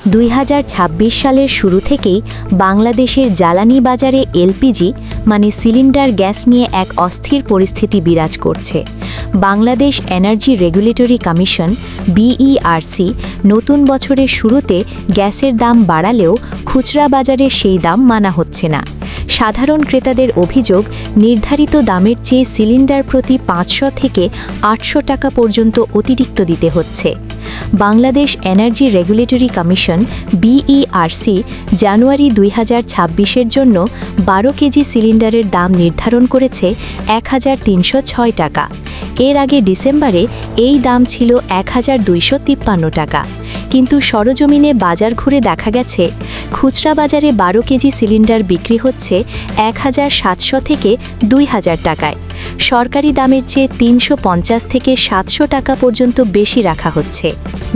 2026 সালের শুরু থেকেই বাংলাদেশের জ্বালানি বাজারে এলপিজি মানে সিলিন্ডার গ্যাস নিয়ে এক অস্থির পরিস্থিতি বিরাজ করছে। Bangladesh energy regulatory commission BERC নতুন বছরের শুরুতে গ্যাসের দাম বাড়ালেও খুচরা বাজারে সেই দাম মানা হচ্ছে না। সাধারণ ক্রেতাদের অভিযোগ, নির্ধারিত দামের চেয়ে সিলিন্ডার প্রতি 500 থেকে 800 টাকা পর্যন্ত অতিরিক্ত দিতে হচ্ছে। Bangladesh energy regulatory commission BERC জানুয়ারি 2026-এর জন্য 12 কেজি সিলিন্ডারের দাম নির্ধারণ করেছে 1306 টাকা। এর আগে ডিসেম্বরে এই দাম ছিল 1253 টাকা। কিন্তু সরজমিনে বাজার ঘুরে দেখা গেছে খুচরা বাজারে 12 কেজি সিলিন্ডার বিক্রি হচ্ছে 1700 থেকে 2000 টাকায়। সরকারি দামের চেয়ে 350 থেকে 700 টাকা পর্যন্ত বেশি রাখা হচ্ছে।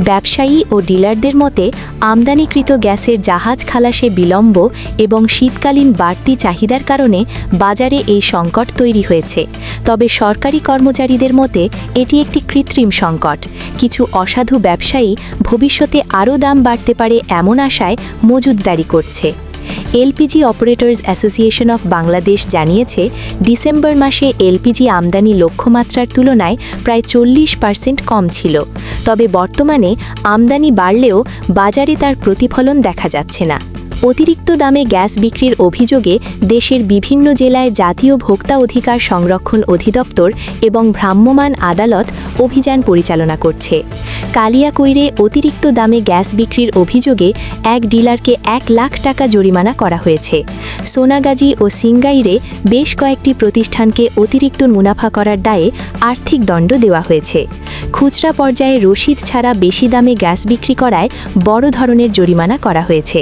ব্যবসায়ী ও ডিলারদের মতে আমদানিকৃত গ্যাসের জাহাজ খালাসে বিলম্ব এবং শীতকালীন বাড়তি চাহিদার কারণে বাজারে এই সংকট তৈরি হয়েছে। তবে সরকারি কর্মচারীদের মতে এটি একটি কৃত্রিম সংকট। কিছু অসাধু ব্যবসায়ী ভবিষ্যতে আরও দাম বাড়তে পারে এমন আশায় মজুতদারি করছে। LPG operators association of Bangladesh জানিয়েছে, ডিসেম্বর মাসে এলপিজি আমদানি লক্ষ্যমাত্রার তুলনায় প্রায় 40% কম ছিল। তবে বর্তমানে আমদানি বাড়লেও বাজারে তার প্রতিফলন দেখা যাচ্ছে না। অতিরিক্ত দামে গ্যাস বিক্রির অভিযোগে দেশের বিভিন্ন জেলায় জাতীয় ভোক্তা অধিকার সংরক্ষণ অধিদপ্তর এবং ভ্রাম্যমাণ আদালত অভিযান পরিচালনা করছে। কালিয়াকৈরে অতিরিক্ত দামে গ্যাস বিক্রির অভিযোগে এক ডিলারকে 1 লাখ টাকা জরিমানা করা হয়েছে। সোনাগাজী ও সিংগাইরে বেশ কয়েকটি প্রতিষ্ঠানকে অতিরিক্ত মুনাফা করার দায়ে আর্থিক দণ্ড দেওয়া হয়েছে। খুচরা পর্যায়ে রসিদ ছাড়া বেশি দামে গ্যাস বিক্রি করায় বড় ধরনের জরিমানা করা হয়েছে।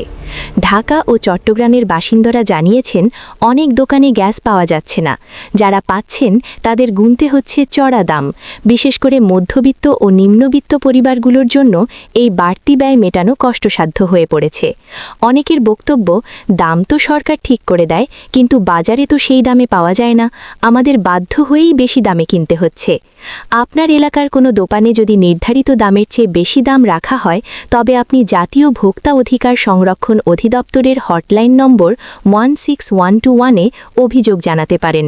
ঢাকা ও চট্টগ্রামের বাসিন্দারা জানিয়েছেন, অনেক দোকানে গ্যাস পাওয়া যাচ্ছে না। যারা পাচ্ছেন তাদের গুনতে হচ্ছে চড়া দাম। বিশেষ করে মধ্যবিত্ত ও নিম্নবিত্ত পরিবারগুলোর জন্য এই বাড়তি ব্যয় মেটানো কষ্টসাধ্য হয়ে পড়েছে। অনেকের বক্তব্য, দাম তো সরকার ঠিক করে দেয়, কিন্তু বাজারে তো সেই দামে পাওয়া যায় না। আমাদের বাধ্য হয়েই বেশি দামে কিনতে হচ্ছে। আপনার এলাকার কোনো দোকানে যদি নির্ধারিত দামের চেয়ে বেশি দাম রাখা হয়, তবে আপনি জাতীয় ভোক্তা অধিকার সংরক্ষণ অধিদপ্তরের হটলাইন নম্বর 16121-এ অভিযোগ জানাতে পারেন।